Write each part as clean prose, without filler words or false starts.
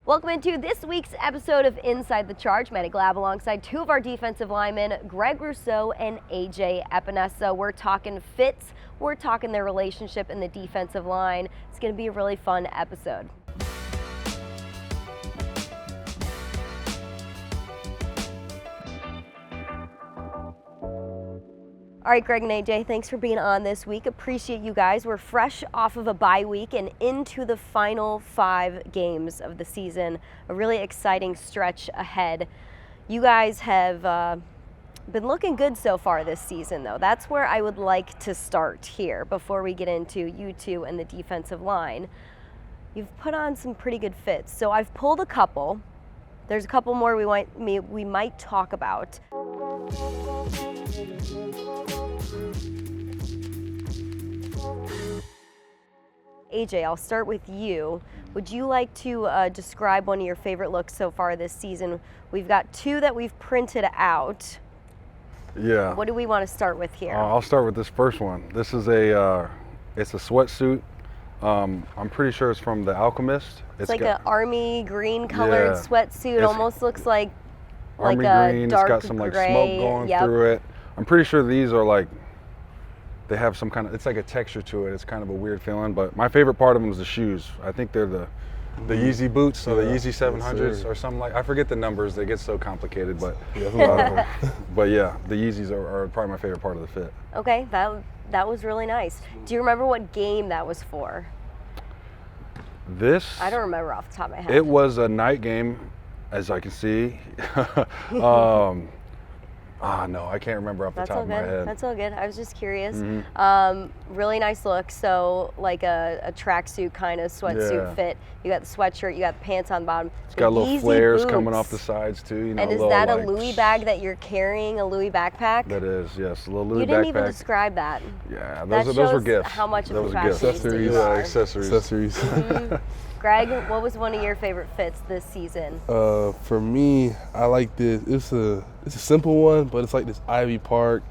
Welcome into this week's episode of Inside the Charge. Maddy Glab alongside two of our defensive linemen, Greg Rousseau and Epenesa. We're talking fits, we're talking their relationship in the defensive line. It's going to be a really fun episode. All right, Greg and AJ, thanks for being on this week. Appreciate you guys. We're fresh off of a bye week and into the final 5 games of the season. A really exciting stretch ahead. You guys have been looking good so far this season, though. That's where I would like to start here before we get into you two and the defensive line. You've put on some pretty good fits. So I've pulled a couple. There's a couple more we might talk about. AJ, I'll start with you. Would you like to describe one of your favorite looks so far this season? We've got 2 that we've printed out. Yeah. What do we want to start with here? I'll start with this first one. This is it's a sweatsuit. I'm pretty sure it's from The Alchemist. It's like an army green colored sweatsuit. It almost looks like army a green. dark It's got some like gray. smoke going through it. I'm pretty sure these are like, they have some kind of, it's like a texture to it. It's kind of a weird feeling, but my favorite part of them is the shoes. I think they're the Yeezy boots, or the Yeezy 700s or something like, I forget the numbers, they get so complicated, but but yeah, the Yeezys are probably my favorite part of the fit. Okay, that was really nice. Do you remember what game that was for? I don't remember off the top of my head. It was a night game, as I can see. No, I can't remember off the top of my head. That's all good. I was just curious. Mm-hmm. Really nice look. So like a tracksuit kind of sweatsuit fit. You got the sweatshirt, you got the pants on the bottom. It's got little flares coming off the sides too. You know, and is that a Louis bag that you're carrying, a Louis backpack? That is, yes, a little Louis backpack. You didn't even describe that. Yeah, those were gifts. How much of a Accessories. You are. Accessories. Greg, what was one of your favorite fits this season? For me, I like this. It's a simple one, but it's like this Ivy Park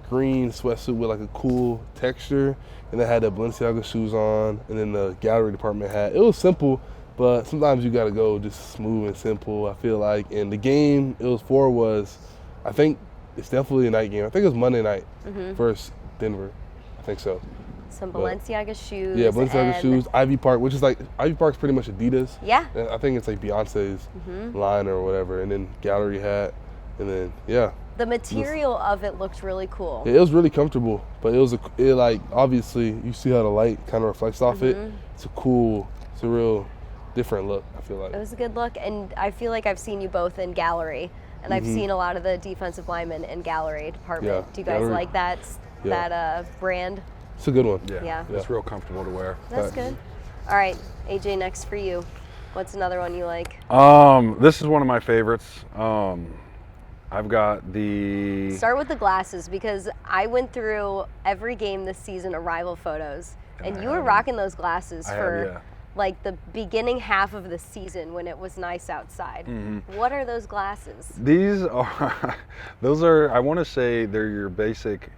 green sweatsuit with like a cool texture, and it had the Balenciaga shoes on, and then the gallery department hat. It was simple, but sometimes you gotta go just smooth and simple, I feel like. And the game it was for was, I think it's definitely a night game. I think it was Monday night versus Denver. I think so. Some Balenciaga shoes. Yeah, Balenciaga shoes. Ivy Park, which is like, Ivy Park's pretty much Adidas. Yeah. And I think it's like Beyonce's line or whatever. And then gallery hat. And then, yeah. The material of it looked really cool. It was really comfortable. But it like, obviously, you see how the light kind of reflects off it. It's a real different look, I feel like. It was a good look. And I feel like I've seen you both in gallery. And I've seen a lot of the defensive linemen in gallery department. Yeah. Do you guys like that brand? It's a good one. Yeah. It's real comfortable to wear. That's good. All right, AJ, next for you. What's another one you like? This is one of my favorites. I've got Start with the glasses, because I went through every game this season, arrival photos, and you were rocking those glasses for like the beginning half of the season when it was nice outside. What are those glasses? These are, I want to say they're your basic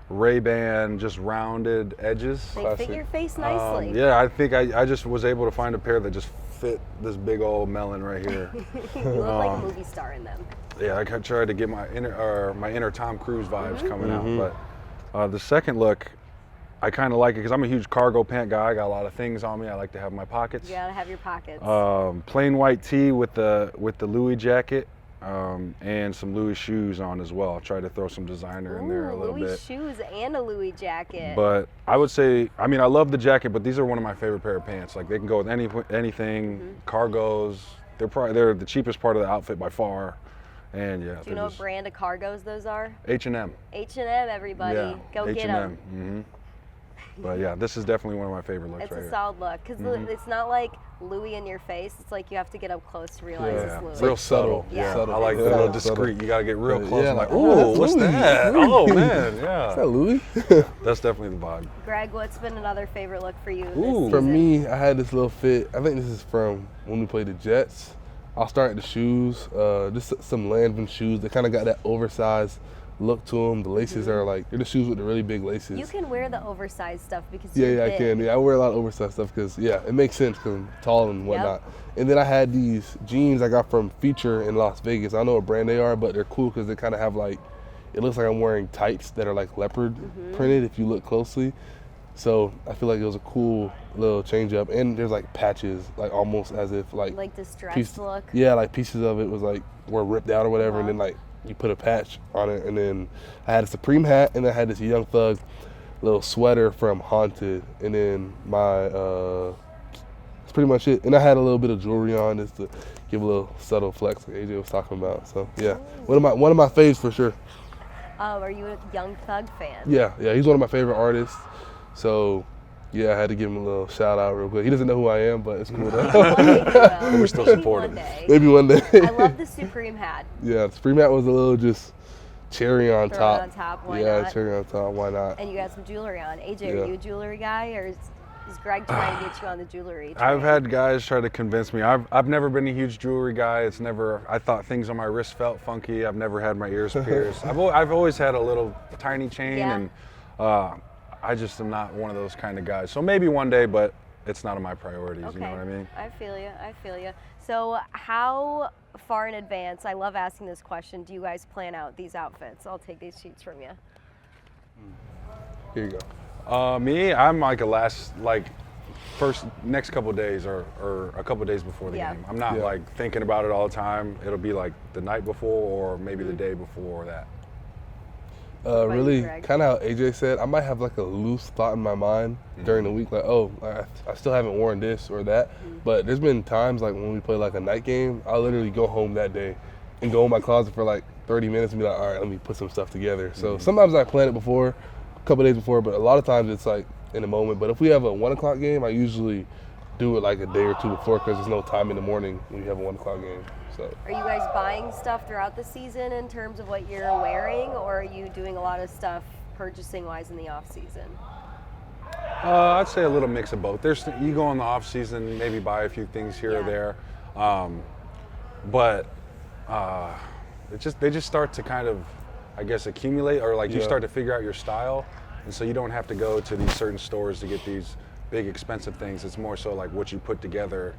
Ray-Ban, just rounded edges. They fit your face nicely. Yeah, I think I just was able to find a pair that just fit this big old melon right here. You look like a movie star in them. Yeah, I tried to get my inner Tom Cruise vibes coming out. But the second look, I kind of like it because I'm a huge cargo pant guy. I got a lot of things on me. I like to have my pockets. You gotta have your pockets. Plain white tee with the Louis jacket. And some Louis shoes on as well. I'll try to throw some designer in there a little bit. Louis shoes and a Louis jacket. But I would say, I love the jacket, but these are one of my favorite pair of pants. Like, they can go with anything, cargos. They're the cheapest part of the outfit by far. And yeah. Do you know what brand of cargos those are? H&M. H&M, everybody. Yeah, Go get them. But yeah, this is definitely one of my favorite looks right here. It's a solid look, because it's not like Louis in your face. It's like you have to get up close to realize it's Louis. Real subtle. Yeah. I like the little discreet. You got to get real close. Yeah, like, oh, what's that? Oh, man, yeah. Is that Louis? That's definitely the vibe. Greg, what's been another favorite look for you this For season? me, I had this little fit. I think this is from when we played the Jets. I'll start at the shoes. Just some Lanvin shoes. They kind of got that oversized look to them. The laces are like, they're the shoes with the really big laces. You can wear the oversized stuff because Yeah, you're I big. can. Yeah, I wear a lot of oversized stuff because, it makes sense because I'm tall and whatnot. And then I had these jeans I got from Feature in Las Vegas. I don't know what brand they are, but they're cool because they kind of have like, it looks like I'm wearing tights that are like leopard printed if you look closely. So I feel like it was a cool little change up. And there's like patches, like almost as if like distressed look. Yeah, like pieces of it was like were ripped out or whatever, and then like you put a patch on it. And then I had a Supreme hat, and then I had this Young Thug little sweater from Haunted, and then my that's pretty much it. And I had a little bit of jewelry on just to give a little subtle flex, like AJ was talking about. So yeah, one of my faves for sure. Are you a Young Thug fan? Yeah, he's one of my favorite artists. So yeah, I had to give him a little shout out real quick. He doesn't know who I am, but it's cool though. We're still supportive. Maybe one day. I love the Supreme hat. Yeah, the Supreme hat was a little just cherry on Throw top. it on top, why yeah, not? cherry on top, why not? And you got some jewelry on. AJ, are you a jewelry guy, or is Greg trying to get you on the jewelry train? I've had guys try to convince me. I've never been a huge jewelry guy. It's never. I thought things on my wrist felt funky. I've never had my ears pierced. I've always had a little tiny chain, and I just am not one of those kind of guys. So maybe one day, but it's not on my priorities. Okay. You know what I mean? I feel you. So how far in advance, I love asking this question, do you guys plan out these outfits? I'll take these sheets from you. Here you go. Me, I'm like next couple of days or a couple of days before the game. I'm not like thinking about it all the time. It'll be like the night before or maybe the day before that. Really, kind of how AJ said, I might have like a loose thought in my mind during the week, like, oh, I still haven't worn this or that. But there's been times like when we play like a night game, I'll literally go home that day and go in my closet for like 30 minutes and be like, all right, let me put some stuff together. So sometimes I plan it before, a couple days before, but a lot of times it's like in the moment. But if we have a 1 o'clock game, I usually do it like a day or two before because there's no time in the morning when you have a 1 o'clock game. So. Are you guys buying stuff throughout the season in terms of what you're wearing, or are you doing a lot of stuff purchasing-wise in the off-season? I'd say a little mix of both. You go in the off season, maybe buy a few things here or there, but they just start to kind of, I guess, accumulate, or like you start to figure out your style, and so you don't have to go to these certain stores to get these big expensive things. It's more so like what you put together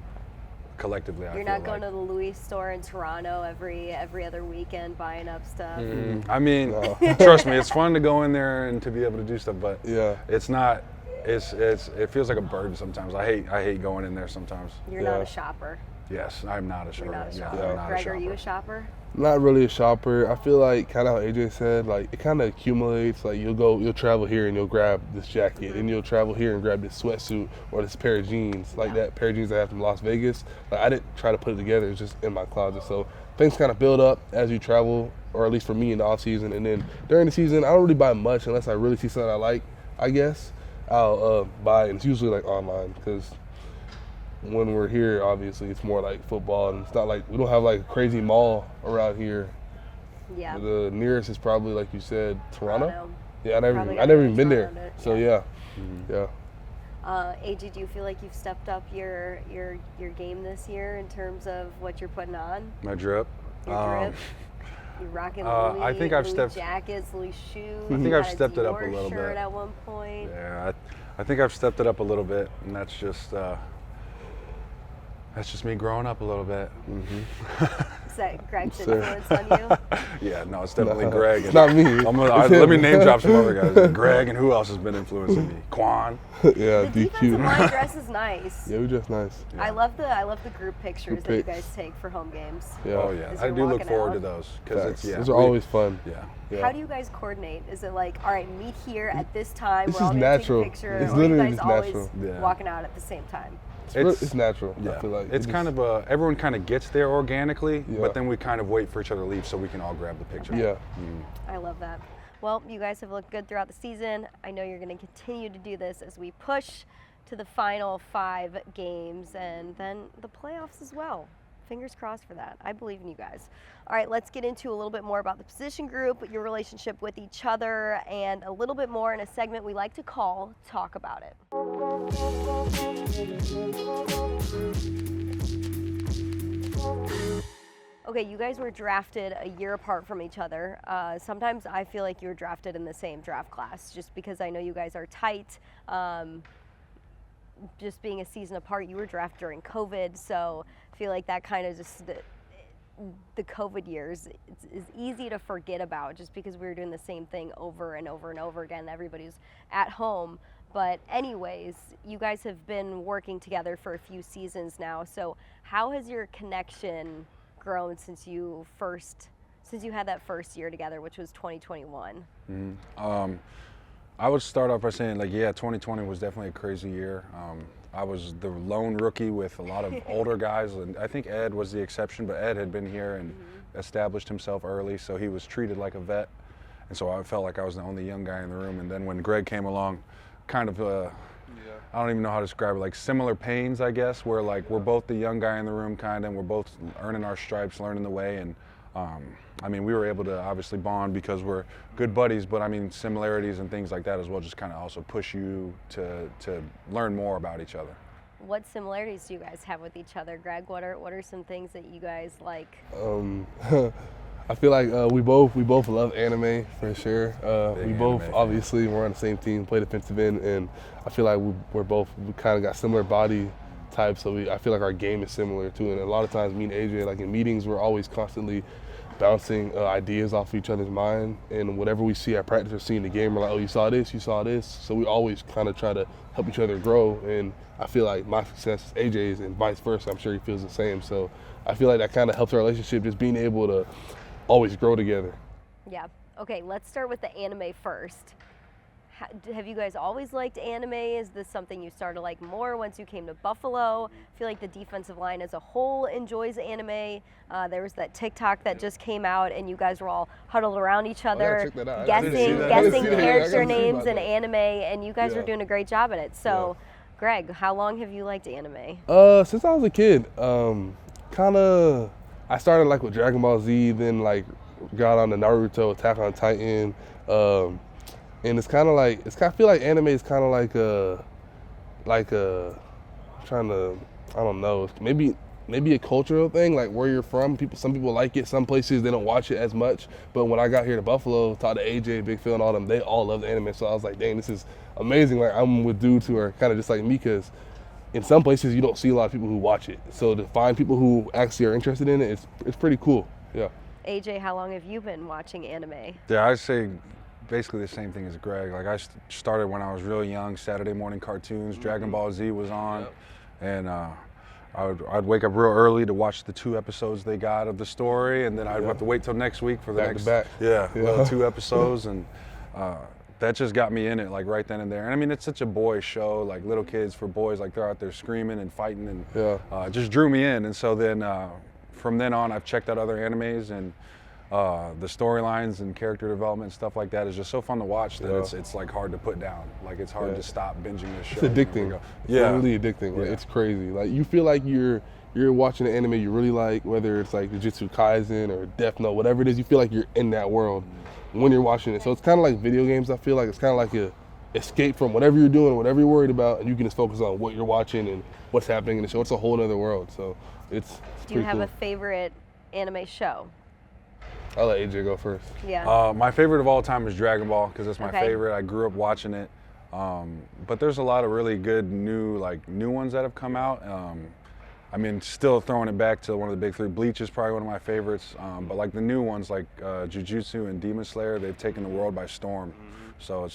collectively. You're not going to the Louis store in Toronto every other weekend buying up stuff. I mean, trust me, it's fun to go in there and to be able to do stuff, but it's not. It feels like a burden sometimes. I hate going in there sometimes. You're not a shopper. Yes, I'm not a shopper. You're not a shopper. I'm not Greg, a shopper. are you a shopper? Not really a shopper. I feel like kind of how AJ said, like it kind of accumulates. Like you'll travel here and you'll grab this jacket, and you'll travel here and grab this sweatsuit or this pair of jeans. Like that pair of jeans I have from Las Vegas. Like I didn't try to put it together. It's just in my closet. So things kind of build up as you travel, or at least for me in the off season. And then during the season, I don't really buy much unless I really see something I like. I guess I'll buy, and it's usually like online because when we're here, obviously it's more like football, and it's not like we don't have like a crazy mall around here. Yeah. The nearest is probably, like you said, Toronto. Yeah, I never even been there. So yeah. AJ, do you feel like you've stepped up your game this year in terms of what you're putting on? My drip. Your drip. You're rocking Louis, I think I've Louis stepped jackets, Louis shoes. I think I've stepped it up a little shirt bit at one point. Yeah, I think I've stepped it up a little bit, and that's just me growing up a little bit. Is that Greg's influence on you? Yeah, no, it's definitely Greg. It's not me. Let me name drop some other guys. Greg, and who else has been influencing me? Quan. Yeah, the defensive line dress is nice. Yeah, we dress nice. Yeah. I love the group pictures that you guys take for home games. Yeah. Oh yeah, I do look forward to those because those are always fun. Yeah. How do you guys coordinate? Is it like, all right, meet here at this time? This we're all is gonna natural. Take a picture, It's or literally you guys just always natural. walking out at the same time? It's natural. Yeah. I feel like it's kind of everyone kind of gets there organically, but then we kind of wait for each other to leave so we can all grab the picture. Yeah. I love that. Well, you guys have looked good throughout the season. I know you're going to continue to do this as we push to the final 5 games and then the playoffs as well. Fingers crossed for that. I believe in you guys. All right, let's get into a little bit more about the position group, your relationship with each other, and a little bit more in a segment we like to call Talk About It. Okay, you guys were drafted a year apart from each other. Sometimes I feel like you were drafted in the same draft class just because I know you guys are tight. Just being a season apart, you were drafted during COVID, so I feel like that kind of just the COVID years is easy to forget about just because we were doing the same thing over and over and over again. Everybody's at home. But anyways, you guys have been working together for a few seasons now. So how has your connection grown since you had that first year together, which was 2021? I would start off by saying, 2020 was definitely a crazy year. I was the lone rookie with a lot of older guys, and I think Ed was the exception, but Ed had been here and established himself early, so he was treated like a vet. And so I felt like I was the only young guy in the room. And then when Greg came along, kind of, I don't even know how to describe it, like similar pains, I guess, where like we're both the young guy in the room kind of, and we're both earning our stripes, learning the way. And we were able to obviously bond because we're good buddies, but similarities and things like that as well just kind of also push you to learn more about each other. What similarities do you guys have with each other, Greg? What are some things that you guys like? I feel like we both love anime for sure. We both anime obviously we're on the same team, play defensive end, and I feel like we kind of got similar body types, so I feel like our game is similar too. And a lot of times, me and AJ, like in meetings, we're always constantly bouncing ideas off each other's mind, and whatever we see at practice or see in the game, we're like, oh, you saw this. So we always kind of try to help each other grow, and I feel like my success is AJ's and vice versa. I'm sure he feels the same. So I feel like that kind of helps our relationship, just being able to always grow together. Yeah. Okay, let's start with the anime first. Have you guys always liked anime? Is this something you started to like more once you came to Buffalo? I feel like the defensive line as a whole enjoys anime. There was that TikTok that just came out, and you guys were all huddled around each other, guessing character names in anime, and you guys were doing a great job at it. So, Greg, how long have you liked anime? Since I was a kid. I started like with Dragon Ball Z, then like got on the Naruto, Attack on Titan. And it's kind of like, I feel like anime is kind of like I don't know, maybe a cultural thing, like where you're from. Some people like it, some places they don't watch it as much. But when I got here to Buffalo, talked to AJ, Big Phil, and all them, they all love the anime. So I was like, dang, this is amazing. Like I'm with dudes who are kind of just like me, because in some places you don't see a lot of people who watch it. So to find people who actually are interested in it, it's pretty cool. Yeah. AJ, how long have you been watching anime? Yeah, I'd say basically the same thing as Greg. Like I started when I was really young, Saturday morning cartoons, Dragon Ball Z was on, and I'd wake up real early to watch the 2 episodes they got of the story, and then I'd have to wait till next week for the back next to back. 2 episodes, and that just got me in it like right then and there. And it's such a boy show, like little kids for boys, like they're out there screaming and fighting, and it just drew me in. And so then from then on, I've checked out other animes, and the storylines and character development and stuff like that is just so fun to watch that it's like hard to put down. Like it's hard to stop binging this show. It's addicting. It's really addicting. Like, it's crazy. Like you feel like you're watching an anime you really like, whether it's like Jujutsu Kaisen or Death Note, whatever it is, you feel like you're in that world when you're watching it. So it's kind of like video games. I feel like it's kind of like a escape from whatever you're doing, whatever you're worried about, and you can just focus on what you're watching and what's happening in the show. It's a whole other world. So it's Do you have cool. a favorite anime show? I'll let AJ go first. Yeah. My favorite of all time is Dragon Ball, because it's my favorite. I grew up watching it. But there's a lot of really good new ones that have come out. Still throwing it back to one of the big 3. Bleach is probably one of my favorites. But like the new ones like Jujutsu and Demon Slayer, they've taken the world by storm. So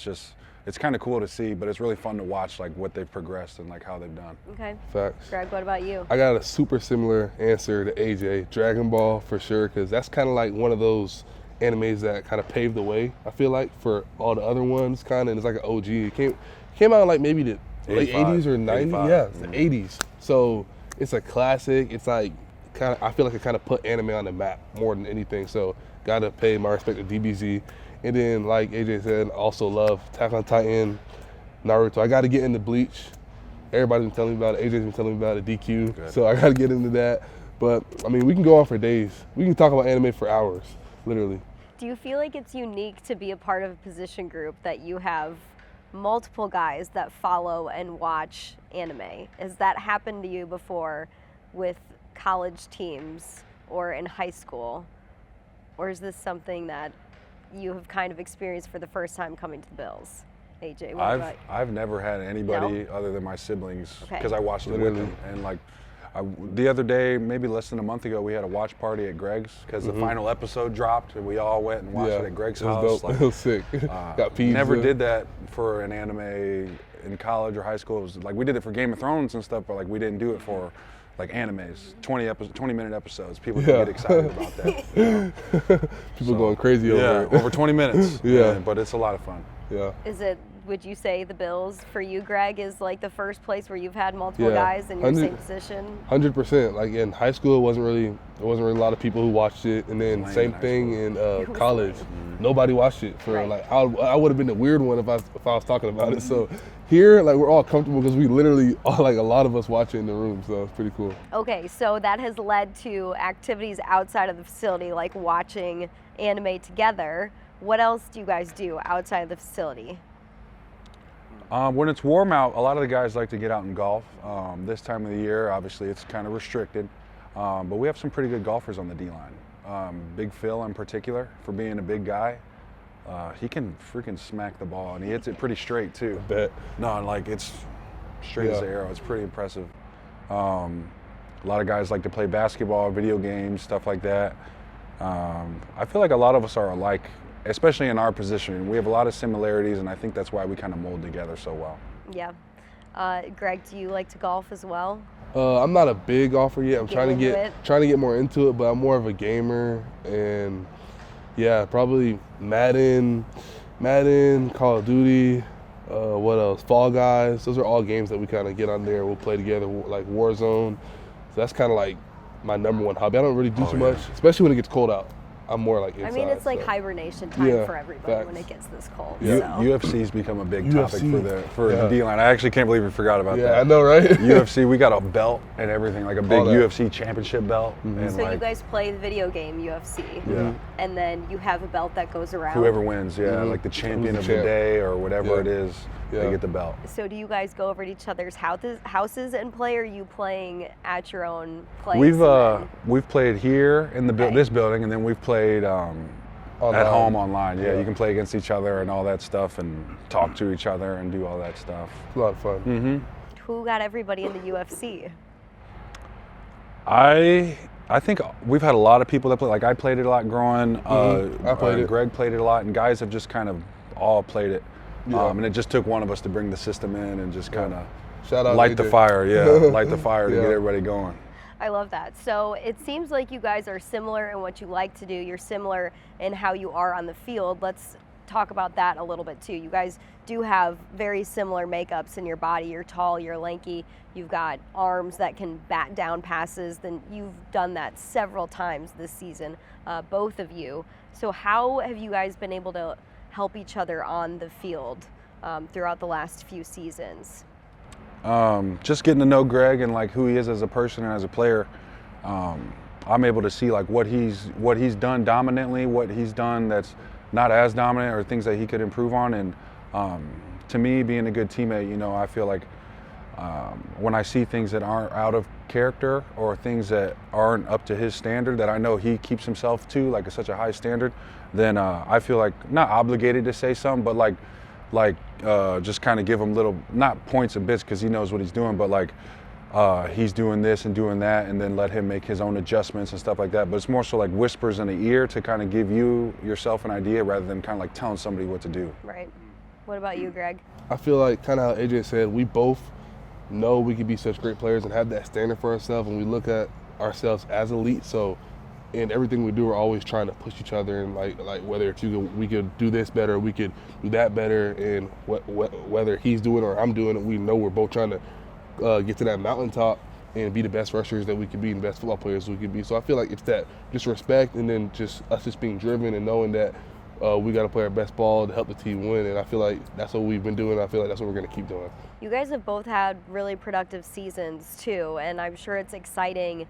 it's kind of cool to see, but it's really fun to watch like what they've progressed and like how they've done. Okay. Facts. Greg, what about you? I got a super similar answer to AJ. Dragon Ball for sure, because that's kind of like one of those animes that kind of paved the way, I feel like, for all the other ones kind of, and it's like an OG. It came out in like maybe the late 80s or 90s. 85. Yeah, it's the 80s. So it's a classic. It's like I feel like it kind of put anime on the map more than anything. So gotta pay my respect to DBZ. And then, like AJ said, also love Attack on Titan, Naruto. I got to get into Bleach. Everybody's been telling me about it. AJ's been telling me about it, DQ. Good. So I got to get into that. But, we can go on for days. We can talk about anime for hours, literally. Do you feel like it's unique to be a part of a position group that you have multiple guys that follow and watch anime? Has that happened to you before with college teams or in high school? Or is this something that you have kind of experienced for the first time coming to the Bills? AJ, what about you? I've never had anybody other than my siblings, because I watched it with Literally. them. And like the other day, maybe less than a month ago, we had a watch party at Greg's because the final episode dropped, and we all went and watched it at Greg's house. It was dope. It was sick. Got pizza. Never did that for an anime in college or high school. It was like we did it for Game of Thrones and stuff, but like we didn't do it for like animes, 20-minute episodes. People don't get excited about that. You know? People going crazy over it. Over 20 minutes. Yeah. But it's a lot of fun. Yeah. Would you say the Bills for you, Greg, is like the first place where you've had multiple guys in your same position? 100%. Like in high school, there wasn't really a lot of people who watched it, and then same thing in college. Nobody watched it for like I would have been the weird one if I was talking about it. So here, like we're all comfortable because we literally like a lot of us watch it in the room, so it's pretty cool. Okay, so that has led to activities outside of the facility, like watching anime together. What else do you guys do outside of the facility? When it's warm out, a lot of the guys like to get out and golf. This time of the year, obviously, it's kind of restricted, but we have some pretty good golfers on the D-line. Big Phil in particular, for being a big guy, he can freaking smack the ball, and he hits it pretty straight too. I bet. No, like it's straight as the arrow. It's pretty impressive. A lot of guys like to play basketball, video games, stuff like that. I feel like a lot of us are alike, especially in our position. We have a lot of similarities, and I think that's why we kind of mold together so well. Yeah. Greg, do you like to golf as well? I'm not a big golfer yet. I'm trying to get more into it, but I'm more of a gamer, and yeah, probably Madden, Call of Duty, what else? Fall Guys. Those are all games that we kind of get on there. We'll play together, like Warzone. So that's kind of like my number one hobby. I don't really do too much, especially when it gets cold out. I'm more like inside. I mean, it's like hibernation time for everybody when it gets this cold. Yeah. So. UFC's become a big topic for the D-line. I actually can't believe we forgot about that. Yeah, I know, right? UFC, we got a belt and everything, like a big UFC championship belt. And so you guys play the video game UFC, and then you have a belt that goes around. Whoever wins, like the champion of the day or whatever it is, they get the belt. So do you guys go over to each other's houses and play, or are you playing at your own place? We've played here in this building, and then we've played at home online. Yeah, you can play against each other and all that stuff, and talk to each other and do all that stuff. It's a lot of fun. Who got everybody into UFC? I think we've had a lot of people that play. Like I played it a lot growing. I played it. Greg played it a lot, and guys have just kind of all played it. And it just took one of us to bring the system in and just kind of light the fire. Light the fire to get everybody going. I love that. So it seems like you guys are similar in what you like to do. You're similar in how you are on the field. Let's talk about that a little bit too. You guys do have very similar makeups in your body. You're tall, you're lanky, you've got arms that can bat down passes. Then you've done that several times this season, both of you. So how have you guys been able to help each other on the field throughout the last few seasons? Just getting to know Greg and like who he is as a person and as a player. I'm able to see like what he's done dominantly, what he's done that's not as dominant, or things that he could improve on. And to me, being a good teammate, I feel like when I see things that aren't out of character or things that aren't up to his standard that I know he keeps himself to, like such a high standard, then I feel like not obligated to say something, but like just kind of give him little, not points and bits because he knows what he's doing, but like he's doing this and doing that, and then let him make his own adjustments and stuff like that. But it's more so like whispers in the ear to kind of give yourself an idea rather than kind of like telling somebody what to do. Right. What about you, Greg? I feel like kind of how AJ said, we both know we could be such great players and have that standard for ourselves, and we look at ourselves as elite. So in everything we do, we're always trying to push each other, and like whether we could do this better, we could do that better, and whether he's doing it or I'm doing it, we know we're both trying to get to that mountaintop and be the best rushers that we could be and best football players we could be. So I feel like it's that just respect, and then just us just being driven and knowing that we got to play our best ball to help the team win. And I feel like that's what we've been doing. I feel like that's what we're going to keep doing. You guys have both had really productive seasons too, and I'm sure it's exciting,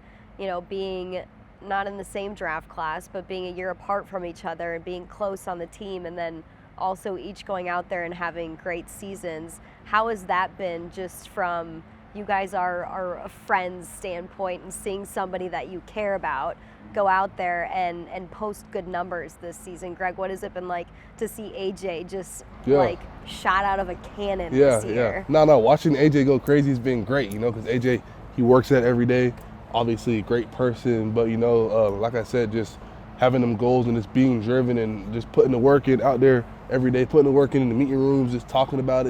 being not in the same draft class, but being a year apart from each other and being close on the team, and then also each going out there and having great seasons. How has that been, just from you guys are a friend's standpoint and seeing somebody that you care about go out there and post good numbers this season. Greg, what has it been like to see AJ just like shot out of a cannon this year? No, watching AJ go crazy has been great, because AJ, he works at it every day. Obviously a great person, but like I said, just having them goals and just being driven and just putting the work in out there every day, putting the work in the meeting rooms, just talking about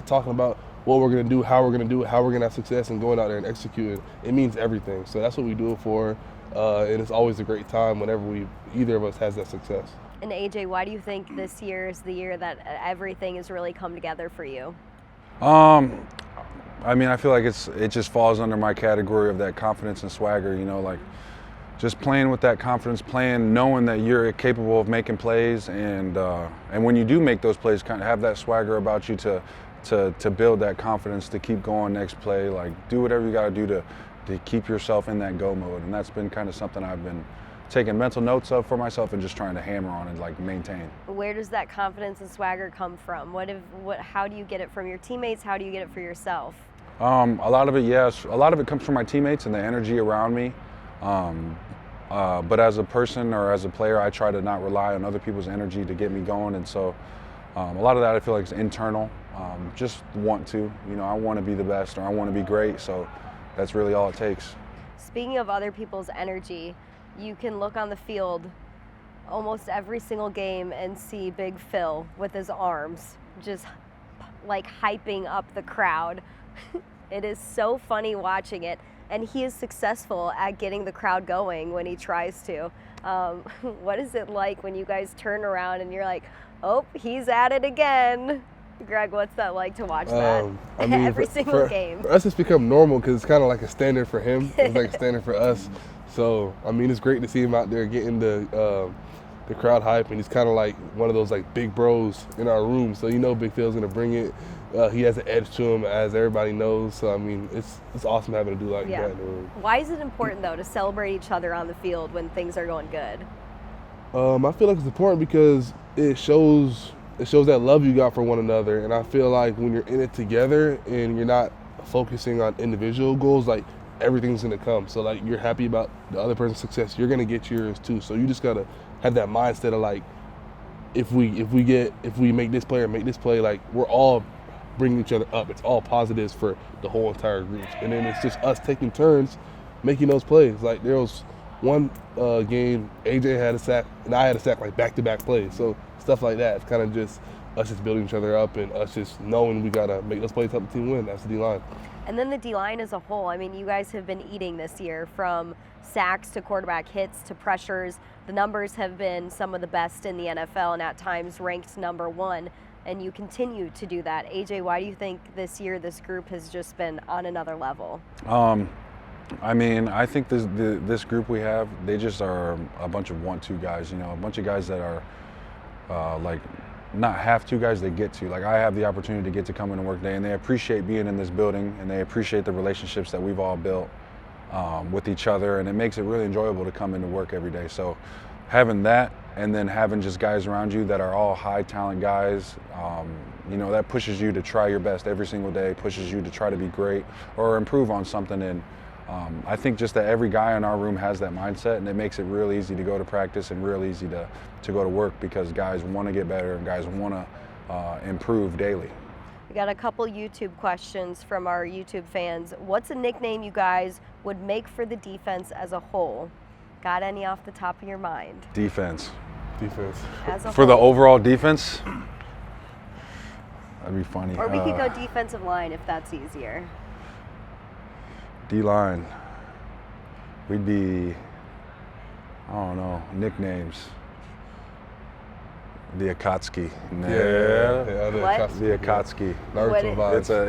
what we're going to do, how we're going to do it, how we're going to have success, and going out there and executing. It means everything. So that's what we do it for, and it's always a great time whenever either of us has that success. And AJ, why do you think this year is the year that everything has really come together for you? I mean, I feel like it just falls under my category of that confidence and swagger, like just playing with that confidence, knowing that you're capable of making plays, and when you do make those plays, kind of have that swagger about you to build that confidence to keep going next play, like do whatever you got to do to keep yourself in that go mode. And that's been kind of something I've been taking mental notes of for myself and just trying to hammer on and like maintain. Where does that confidence and swagger come from? How do you get it from your teammates? How do you get it for yourself? A lot of it, yes. A lot of it comes from my teammates and the energy around me. But as a person or as a player, I try to not rely on other people's energy to get me going. And so a lot of that I feel like is internal. Just want to, I want to be the best, or I want to be great. So that's really all it takes. Speaking of other people's energy, you can look on the field almost every single game and see Big Phil with his arms just like hyping up the crowd. It is so funny watching it, and he is successful at getting the crowd going when he tries to. What is it like when you guys turn around and you're like, oh, he's at it again? Greg, what's that like to watch that every single game? For us, it's become normal because it's kind of like a standard for him. It's like a standard for us. So, I mean, it's great to see him out there getting the crowd hype, and he's kind of like one of those like big bros in our room. So Big Phil's gonna bring it. He has an edge to him, as everybody knows. So I mean, it's awesome having to do like that in the room. Why is it important though to celebrate each other on the field when things are going good? I feel like it's important because it shows that love you got for one another, and I feel like when you're in it together and you're not focusing on individual goals, like everything's gonna come. So like you're happy about the other person's success, you're gonna get yours too. So you just gotta have that mindset of like, if we make this play or make this play, like we're all bringing each other up. It's all positives for the whole entire group, and then it's just us taking turns making those plays. Like there was one game, AJ had a sack and I had a sack, like back-to-back plays. So stuff like that. It's kind of just us just building each other up and us just knowing we gotta make those plays to help the team win. That's the D-line. And then the D-line as a whole. I mean, you guys have been eating this year, from sacks to quarterback hits to pressures. The numbers have been some of the best in the NFL and at times ranked number one. And you continue to do that. AJ, why do you think this year this group has just been on another level? I mean, I think this group we have, they just are a bunch of want-to guys, a bunch of guys that are like not have-to guys, they get to. Like I have the opportunity to get to come in and work day, and they appreciate being in this building, and they appreciate the relationships that we've all built with each other, and it makes it really enjoyable to come into work every day. So having that, and then having just guys around you that are all high talent guys, that pushes you to try your best every single day, pushes you to try to be great or improve on something. And I think just that every guy in our room has that mindset, and it makes it real easy to go to practice and real easy to go to work, because guys want to get better and guys want to improve daily. We got a couple YouTube questions from our YouTube fans. What's a nickname you guys would make for the defense as a whole? Got any off the top of your mind? Defense. As a for the whole. overall defense? That'd be funny. Or we could go defensive line if that's easier. D-line. We'd be, I don't know, nicknames. The Akatsuki. The Akatsuki.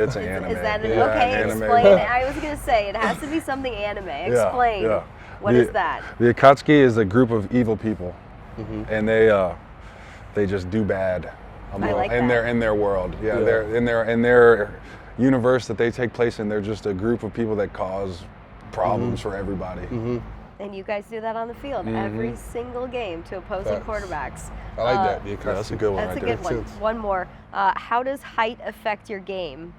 It's an anime. Is that yeah, okay? Anime. Explain it. I was gonna say it has to be something anime. Explain. Yeah. What is that? The Akatsuki is a group of evil people, and they just do bad. In their world. Yeah, Yeah. they're in their universe that they take place in. They're just a group of people that cause problems for everybody. And you guys do that on the field every single game to opposing quarterbacks. I like that. The Akatsuki. That's a good one. That's a good one. One more. How does height affect your game?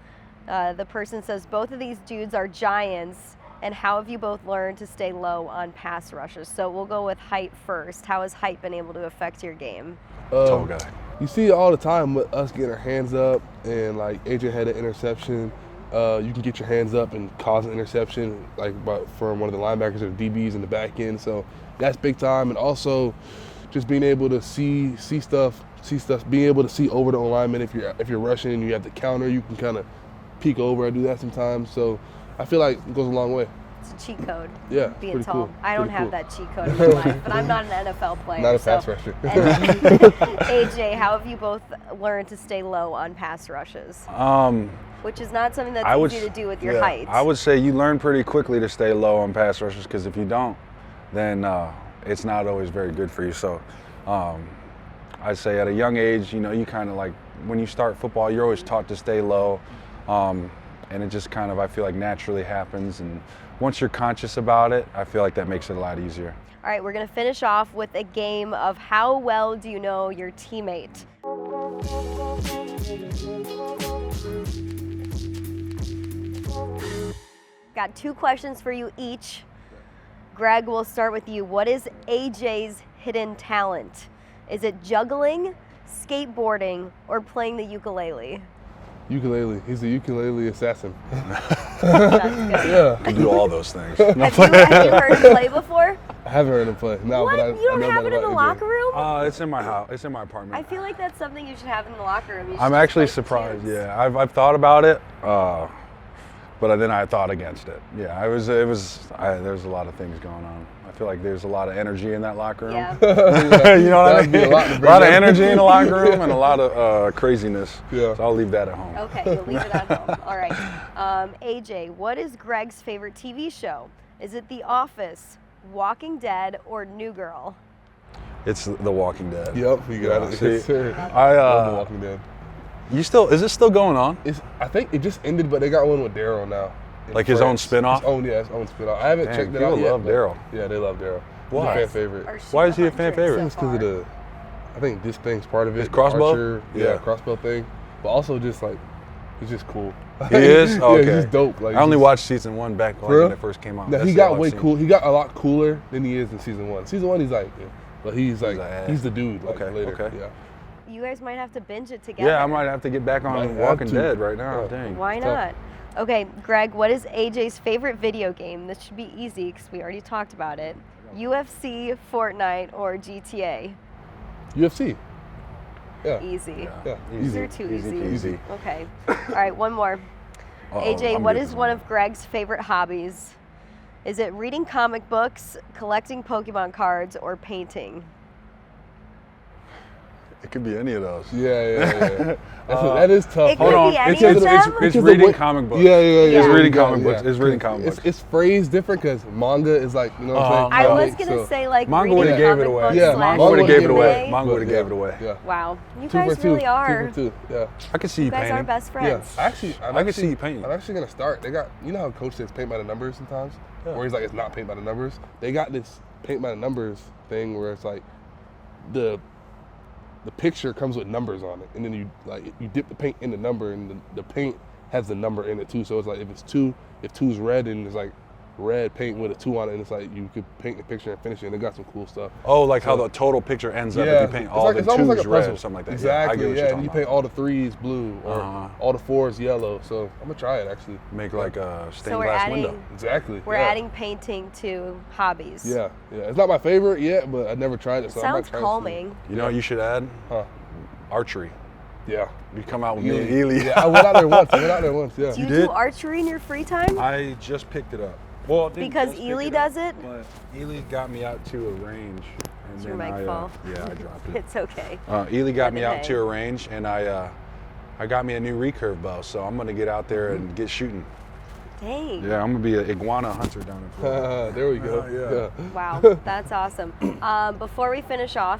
The person says both of these dudes are giants, And how have you both learned to stay low on pass rushes? So we'll go with height first. How has height been able to affect your game? Tall guy. You see it all the time with us getting our hands up, and like AJ had an interception. You can get your hands up and cause an interception, like from one of the linebackers or DBs in the back end. So that's big time. And also, just being able to see stuff, being able to see over the lineman. If you're rushing and you have the counter, you can kind of peek over. I do that sometimes. So I feel like it goes a long way. It's a cheat code. Yeah, being pretty tall. cool. I don't Pretty have cool. that cheat code in my life, but I'm not an NFL player. Not a pass rusher. AJ, how have you both learned to stay low on pass rushes? Which is not something that's easy to do with your height. I would say you learn pretty quickly to stay low on pass rushes, because if you don't, then it's not always very good for you. So I'd say at a young age, you kind of like, when you start football, you're always taught to stay low. And it just kind of, I feel like, naturally happens. And once you're conscious about it, I feel like that makes it a lot easier. All right, we're going to finish off with a game of how well do you know your teammate? Got 2 questions for you each. Greg, we'll start with you. What is AJ's hidden talent? Is it juggling, skateboarding, or playing the ukulele? Ukulele. He's a ukulele assassin. That's good. Yeah. You do all those things. Have you heard him play before? I haven't heard him play. No, What? but You don't I know have that it in the about locker room? It's in my house. It's in my apartment. I feel like that's something you should have in the locker room. You should I'm just actually play surprised. tunes. Yeah, I've thought about it, but then I thought against it. Yeah, there's a lot of things going on. I feel like there's a lot of energy in that locker room. Yeah. You know what I That'd be mean? a lot to A bring lot of up. energy in the locker room and a lot of craziness. Yeah. So I'll leave that at home. Okay, you'll leave it at home. All right. AJ, what is Greg's favorite TV show? Is it The Office, Walking Dead, or New Girl? It's The Walking Dead. Yep, you got it. See, Yes, sir. I Love The Walking Dead. is it still going on? I think it just ended, but they got one with Daryl now. in Like his own France. spin-off? His own spin-off. I haven't Dang, checked it people out yet. love but- Daryl. Yeah, they love Daryl. Why? He's a fan favorite. Or shoot Why is he a fan 100 favorite? so It's because of far? the, I think this thing's part of it. His crossbow? Archer, Yeah. crossbow thing. But also just like, he's just cool. He is? Yeah, Okay. he's just dope. Like, I only he's- watched season 1 back For real? when it first came out. No, That's he all got I've way seen. cool. He got a lot cooler than he is in season 1. Season 1, he's like, but he's like, like, he's the dude. Like, okay, later. okay. Yeah. You guys might have to binge it together. Yeah, I might have to get back Might on have Walking to. Dead right now. Yeah. Dang. Why It's tough. not? Okay, Greg, what is AJ's favorite video game? This should be easy because we already talked about it. UFC, Fortnite, or GTA? UFC. Yeah. Easy. Yeah. These are too easy. Okay. All right, one more. AJ, I'm what good is for one that. of Greg's favorite hobbies? Is it reading comic books, collecting Pokemon cards, or painting? It could be any of those. Yeah. that is tough. It Hold could on. be any It's, of it's, them? it's Because the reading way- comic books. Yeah. It's reading Yeah, comic books. It's reading comic books. It's phrased different because manga is like, you know what I'm saying? I was comic, going to so- say like Manga reading would've gave it comic away. books Yeah, slash manga Manga would have gave it away. anime. Manga would have Yeah. gave it away. Yeah. Wow, you 2 for guys 2. really are. 2 for 2. Yeah. I could see you You guys painting. are best Yeah. friends. I can see you painting. I'm actually gonna start. They got, you know how coach says paint by the numbers sometimes, Yeah. where he's like it's not paint by the numbers. They got this paint by the numbers thing where it's like the picture comes with numbers on it, and then you dip the paint in the number, and the paint has the number in it too. So it's like if 2's red, and it's like red paint with a 2 on it, and it's like you could paint the picture and finish it. And they got some cool stuff. Oh, like how the total picture ends up if you paint it's all like, the it's almost 2s like a red puzzle. or something like that. Exactly. I get what Yeah, you're and talking you about. paint all the 3s blue or all the 4s yellow. So I'm gonna try it actually. Make like a So stained we're glass adding window. Exactly. we're yeah. adding painting to hobbies. Yeah. It's not my favorite yet, but I never tried it. So I might Sounds try it soon. calming. You know what you should add? Huh. Archery. Yeah. You come out with me and Ely. Yeah, I went out there once. Yeah. Do you did? do archery in your free time? I just picked it up. Well, I didn't Because just pick Ely up, does it? But Ely got me out to a range. And Did your then mic fall? yeah, I dropped it. It's okay. Ely got me Let it out to a range, and I got me a new recurve bow, so I'm gonna get out there and get shooting. Dang. Yeah, I'm gonna be an iguana hunter down in Florida. There we go. Yeah. Wow, that's awesome. Before we finish off,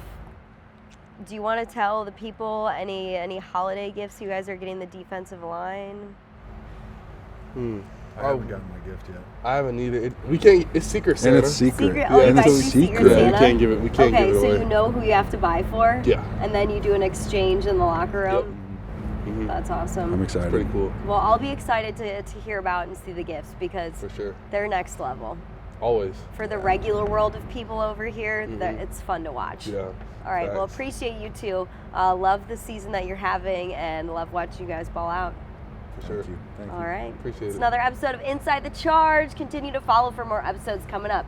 do you want to tell the people any holiday gifts you guys are getting the defensive line? I haven't gotten my gift yet. I haven't either. We can't. It's Secret Santa. And it's secret. Secret? Oh, you and guys it's do a Secret secret. Santa? We can't give it. We can't Okay, give it so away. you know who you have to buy for? Yeah. And then you do an exchange in the locker room? That's awesome. I'm excited. It's pretty cool. Well, I'll be excited to hear about and see the gifts because For sure. they're next level. Always. For the regular world of people over here, it's fun to watch. Yeah. All right. Well, Facts. appreciate you too. Love the season that you're having and love watching you guys ball out. For sure. Thank you. All right. Appreciate It's it. another episode of Inside the Charge. Continue to follow for more episodes coming up.